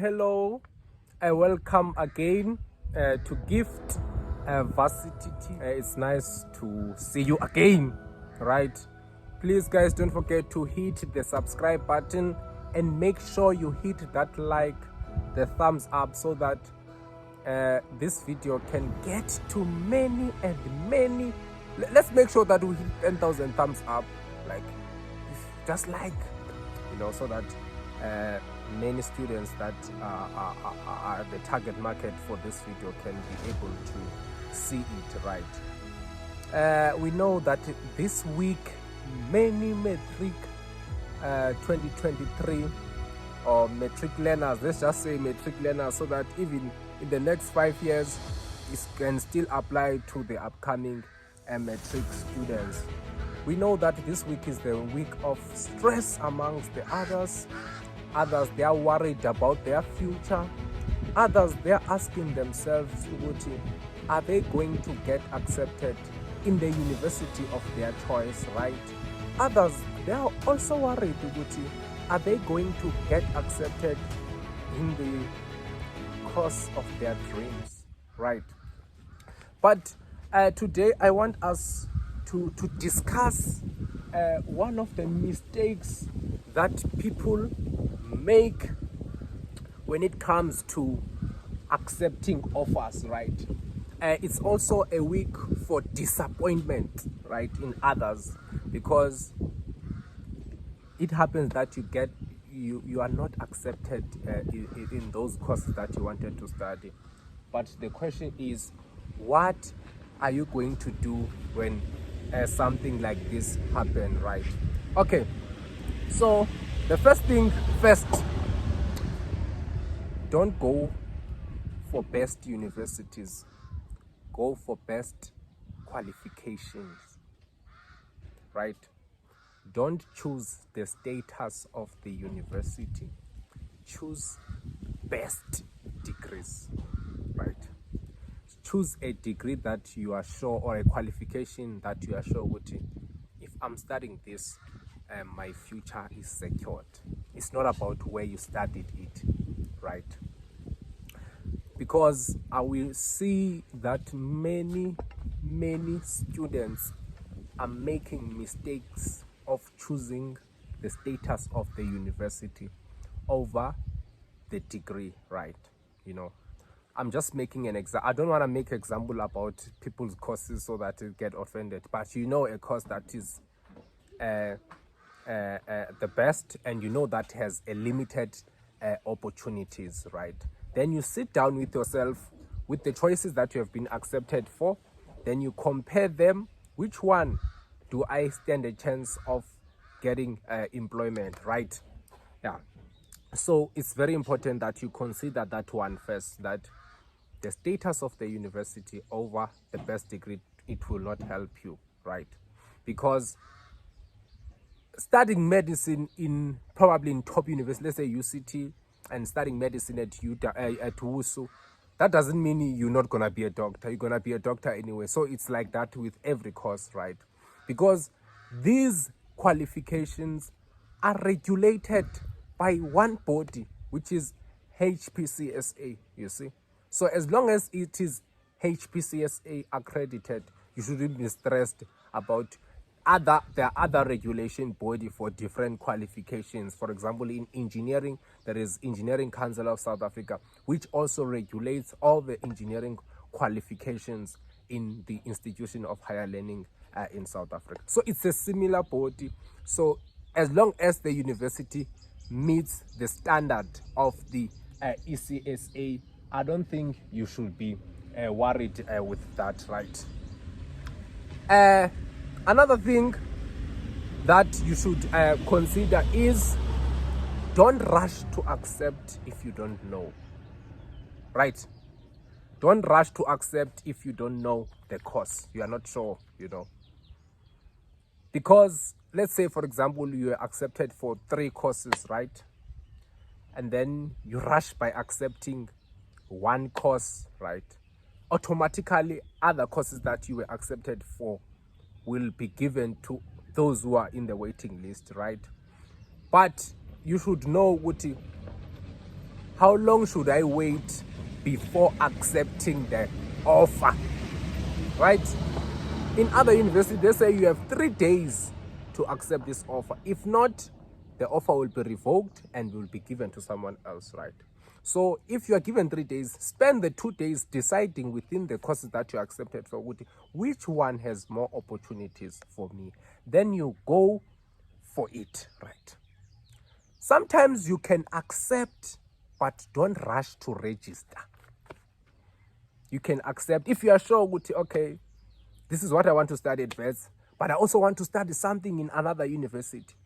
Hello. Welcome again to Gift Varsity. It's nice to see you again, right? Please, guys, don't forget to hit the subscribe button and make sure you hit that like, the thumbs up, so that this video can get to many and many. Let's make sure that we hit 10,000 thumbs up, like, just like, so that many students that are the target market for this video can be able to see it, right? We know that this week many Matric 2023 or Matric learners, let's just say Matric learners, so that even in the next 5 years it can still apply to the upcoming Matric students. We know that this week is the week of stress amongst the others. Others, they are worried about their future. Others, they are asking themselves, are they going to get accepted in the university of their choice, right? Others, they are also worried, are they going to get accepted in the course of their dreams, right? But today I want us to discuss one of the mistakes that people make when it comes to accepting offers, right? It's also a week for disappointment, right, in others, because it happens that you are not accepted in those courses that you wanted to study. But the question is, what are you going to do when something like this happens, right? Okay, so the first thing first, don't go for best universities, go for best qualifications, right? Don't choose the status of the university, choose best degrees, right? Choose a degree that you are sure, or a qualification that you are sure, if I'm studying this, my future is secured. It's not about where you studied it, right? Because I will see that many students are making mistakes of choosing the status of the university over the degree, right? I'm just making an example. I don't want to make example about people's courses so that you get offended, but a course that is the best, and that has a limited opportunities, right? Then you sit down with yourself with the choices that you have been accepted for, then you compare them. Which one do I stand a chance of getting employment, right? Yeah. So it's very important that you consider that one first, that the status of the university over the best degree, it will not help you, right? Because studying medicine probably in top university, let's say UCT, and studying medicine at WUSU, that doesn't mean you're not gonna be a doctor. You're gonna be a doctor anyway. So it's like that with every course, right? Because these qualifications are regulated by one body, which is HPCSA, you see. So as long as it is HPCSA accredited, you shouldn't be stressed about there are other regulation body for different qualifications. For example, in engineering, there is Engineering Council of South Africa, which also regulates all the engineering qualifications in the institution of higher learning in South Africa. So it's a similar body. So as long as the university meets the standard of the ECSA, I don't think you should be worried with that, right? Another thing that you should consider is, don't rush to accept if you don't know, right? Don't rush to accept if you don't know the course. You are not sure, Because let's say, for example, you are accepted for 3 courses, right? And then you rush by accepting one course, right? Automatically, other courses that you were accepted for will be given to those who are in the waiting list, right? But you should know, how long should I wait before accepting the offer, right? In other universities, they say you have 3 days to accept this offer. If not, the offer will be revoked and will be given to someone else, right? So if you are given 3 days, spend the 2 days deciding within the courses that you accepted for which one has more opportunities for me. Then you go for it, right? Sometimes you can accept, but don't rush to register. You can accept if you are sure, okay, this is what I want to study at VETS, but I also want to study something in another university,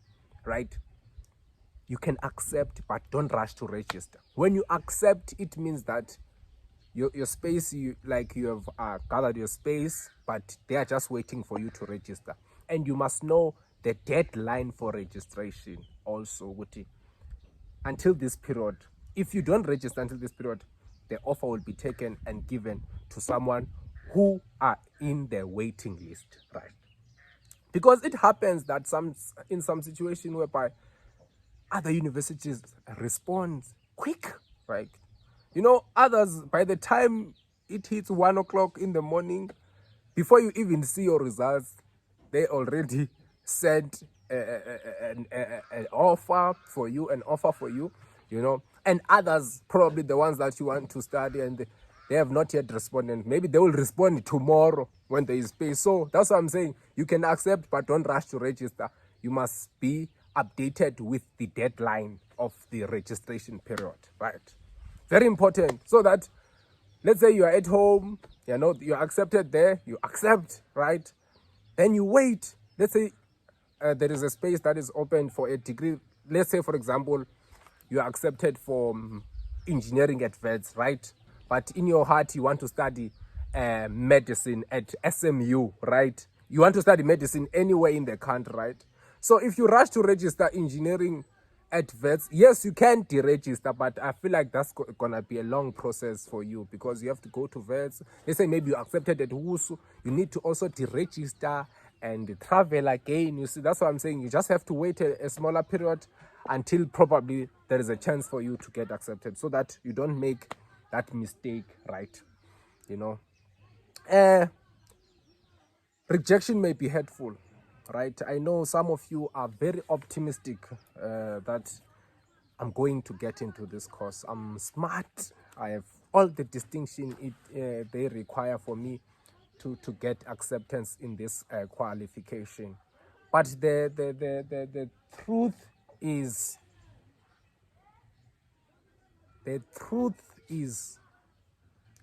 right? You can accept, but don't rush to register. When you accept, it means that your space, you have gathered your space, but they are just waiting for you to register. And you must know the deadline for registration also, until this period. If you don't register until this period, the offer will be taken and given to someone who are in the waiting list, right? Because it happens that in some situation whereby other universities respond quick, right? Others, by the time it hits 1 o'clock in the morning, before you even see your results, they already sent an offer for you, and others, probably the ones that you want to study, and they have not yet responded. Maybe they will respond tomorrow when there is space. So that's what I'm saying. You can accept, but don't rush to register. You must be updated with the deadline of the registration period, right? Very important. So that, let's say you are at home, you're accepted there, you accept, right? Then you wait. Let's say there is a space that is open for a degree. Let's say, for example, you are accepted for engineering at VETS, right? But in your heart, you want to study medicine at SMU, right? You want to study medicine anywhere in the country, right? So if you rush to register engineering at VETS, yes, you can deregister, but I feel like that's gonna be a long process for you, because you have to go to VETS. Let's say maybe you accepted at WUSU, you need to also deregister and travel again. You see, that's what I'm saying. You just have to wait a smaller period until probably there is a chance for you to get accepted, so that you don't make that mistake, right? Rejection may be hurtful, right? I know some of you are very optimistic that I'm going to get into this course. I'm smart. I have all the distinction they require for me to get acceptance in this qualification. But the truth is,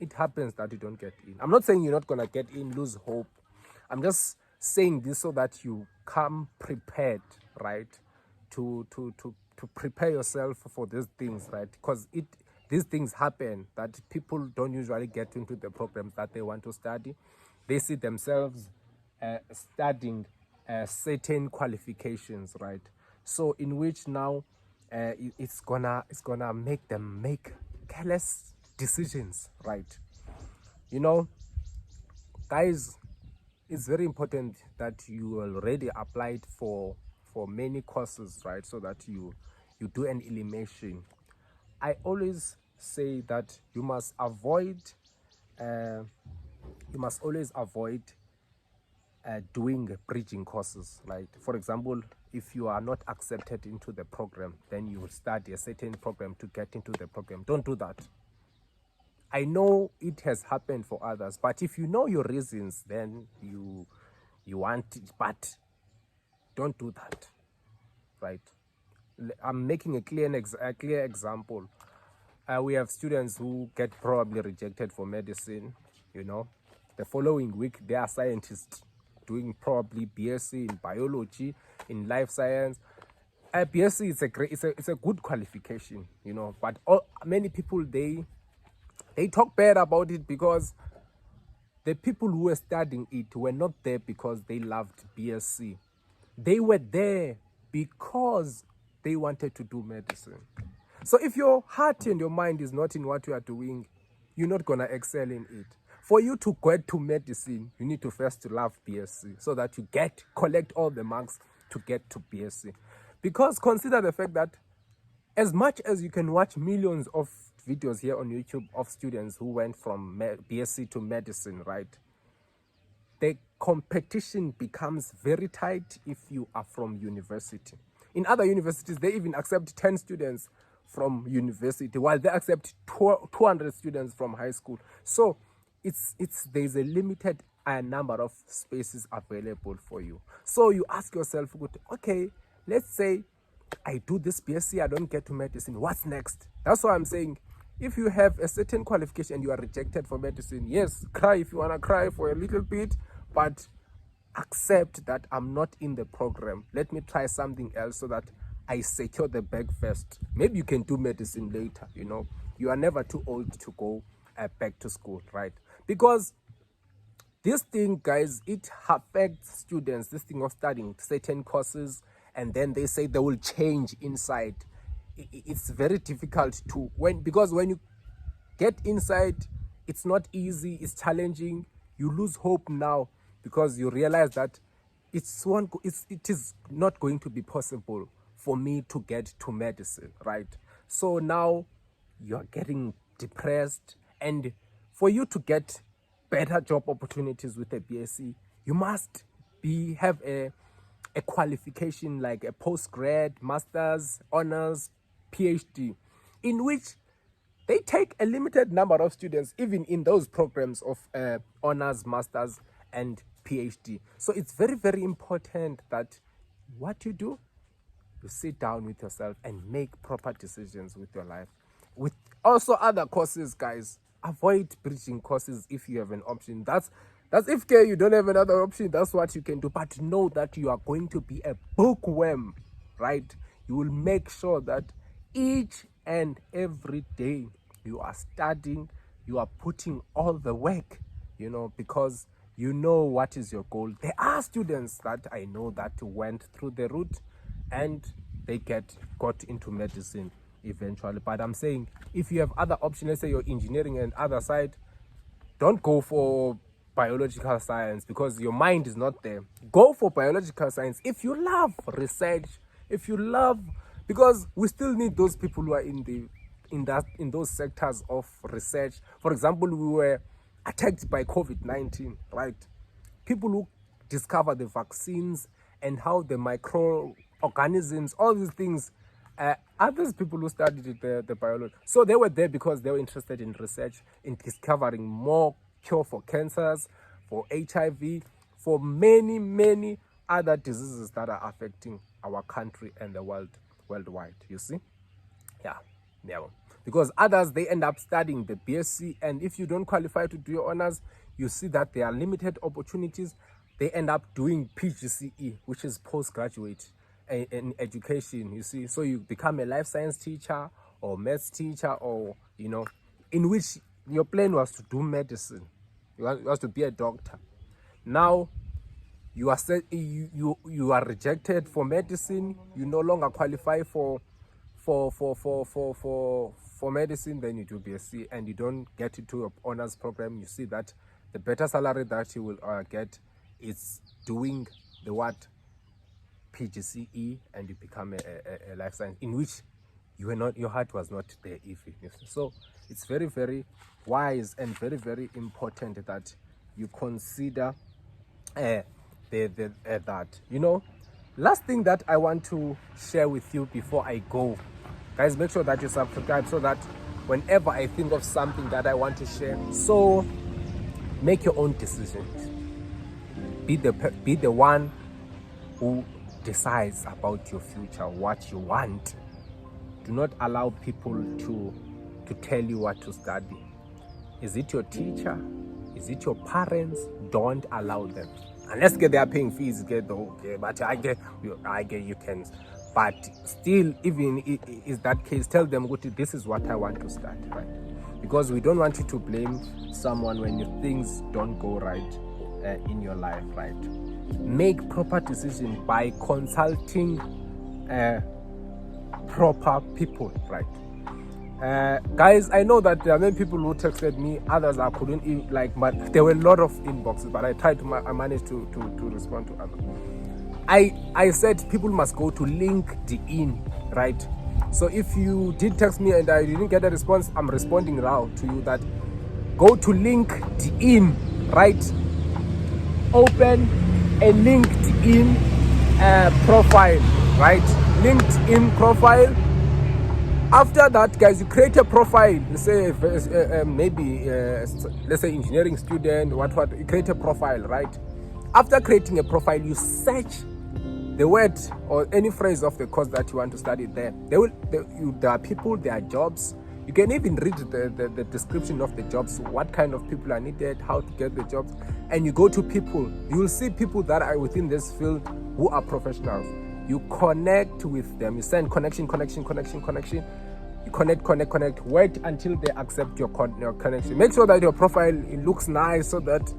it happens that you don't get in. I'm not saying you're not gonna get in, lose hope. I'm just saying this so that you come prepared, right? To prepare yourself for these things, right? Because these things happen, that people don't usually get into the programs that they want to study. They see themselves studying certain qualifications, right? So in which now it's gonna make them make careless decisions, right? Guys, it's very important that you already applied for many courses, right? So that you do an elimination. I always say that you must always avoid doing bridging courses. Like, for example, if you are not accepted into the program, then you will study a certain program to get into the program. Don't do that. I know it has happened for others, but if you know your reasons, then you want it, but don't do that, right? I'm making a clear example. We have students who get probably rejected for medicine. The following week they are scientists doing probably BSc in biology, in life science. BSc is a good qualification, but many people, they talk bad about it, because the people who were studying it were not there because they loved BSc. They were there because they wanted to do medicine. So if your heart and your mind is not in what you are doing, you're not going to excel in it. For you to get to medicine, you need to first love BSc, so that you collect all the marks to get to BSc. Because consider the fact that as much as you can watch millions of videos here on YouTube of students who went from BSc to medicine, right? The competition becomes very tight if you are from university. In other universities, they even accept 10 students from university, while they accept 200 students from high school. So there's a limited number of spaces available for you. So you ask yourself, okay, let's say I do this BSc, I don't get to medicine. What's next? That's why I'm saying, if you have a certain qualification and you are rejected for medicine, yes, cry if you want to cry for a little bit, but accept that I'm not in the program. Let me try something else so that I secure the bag first. Maybe you can do medicine later, you know. You are never too old to go back to school, right? Because this thing, guys, it affects students, this thing of studying certain courses, and then they say they will change inside. It's very difficult because when you get inside, it's not easy, it's challenging. You lose hope now because you realize that it is not going to be possible for me to get to medicine, right? So now you're getting depressed, and for you to get better job opportunities with a BSc, you must have a qualification like a postgrad, master's, honors, PhD, in which they take a limited number of students, even in those programs of honors, masters, and PhD. So it's very, very important that what you do, you sit down with yourself and make proper decisions with your life. With also other courses, guys, avoid bridging courses if you have an option. That's if you don't have another option, that's what you can do. But know that you are going to be a bookworm, right? You will make sure that each and every day you are studying, you are putting all the work, you know, because you know what is your goal. There are students that I know that went through the route and they got into medicine eventually. But I'm saying, if you have other options, let's say you're engineering and other side, don't go for biological science because your mind is not there. Go for biological science if you love research, because we still need those people who are in those sectors of research. For example, we were attacked by COVID-19, right? People who discover the vaccines and how the microorganisms, all these things, others people who studied the biology. So they were there because they were interested in research, in discovering more cure for cancers, for HIV, for many, many other diseases that are affecting our country and the worldwide, you see? Yeah. Because others, they end up studying the BSc, and if you don't qualify to do your honors, you see that there are limited opportunities. They end up doing PGCE, which is postgraduate in education, you see. So you become a life science teacher or maths teacher, or, you know, in which your plan was to do medicine. You was to be a doctor. Now you are rejected for medicine. You no longer qualify for medicine. Then you do BSc and you don't get into your honors program. You see that the better salary that you will get is doing the PGCE, and you become a life science, in which your heart was not there even. So it's very, very wise and very, very important that you consider that. You know, last thing that I want to share with you before I go, guys, make sure that you subscribe so that whenever I think of something that I want to share, so make your own decisions. Be the one who decides about your future, what you want. Do not allow people to tell you what to study. Is it your teacher? Is it your parents? Don't allow them. Unless they are paying fees, but I get you can. But still, even is that case, tell them, this is what I want to study, right? Because we don't want you to blame someone when things don't go right in your life, right? Make proper decisions by consulting proper people, right? Guys, I know that there are many people who texted me, others I couldn't there were a lot of inboxes, but I managed to respond to others. I said people must go to LinkedIn, right? So if you did text me and I didn't get a response, I'm responding now to you that go to LinkedIn, right? Open a LinkedIn profile, right? LinkedIn profile. After that, guys, you create a profile. Let's say maybe let's say engineering student, what you create a profile, right? After creating a profile, you search the word or any phrase of the course that you want to study there. There are people, there are jobs. You can even read the description of the jobs, what kind of people are needed, how to get the jobs, and you go to people. You will see people that are within this field who are professionals. You connect with them. You send connection. You connect. Wait until they accept your connection. Make sure that your profile it looks nice so that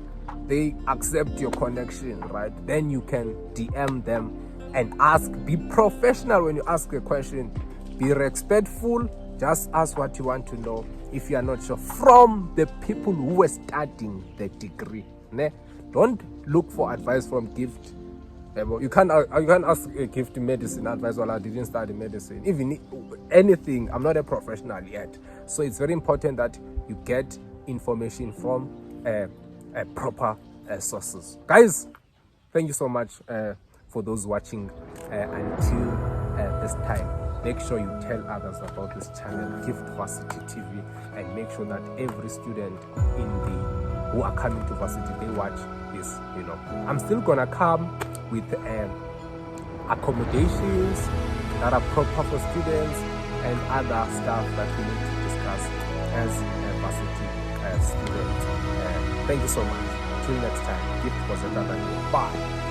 they accept your connection, right? Then you can DM them and ask. Be professional when you ask a question. Be respectful. Just ask what you want to know if you are not sure from the people who were studying the degree. Ne? Don't look for advice from gift. You can't ask a gift medicine advice. Well, I didn't study medicine. Even anything, I'm not a professional yet. So it's very important that you get information from proper sources. Guys, thank you so much for those watching until this time. Make sure you tell others about this channel, Gift Varsity TV, and make sure that every student who are coming to Varsity, they watch this. I'm still gonna come with accommodations that are proper for students and other stuff that we need to discuss as Varsity students. Thank you so much. Till next time, Gift was another. Bye.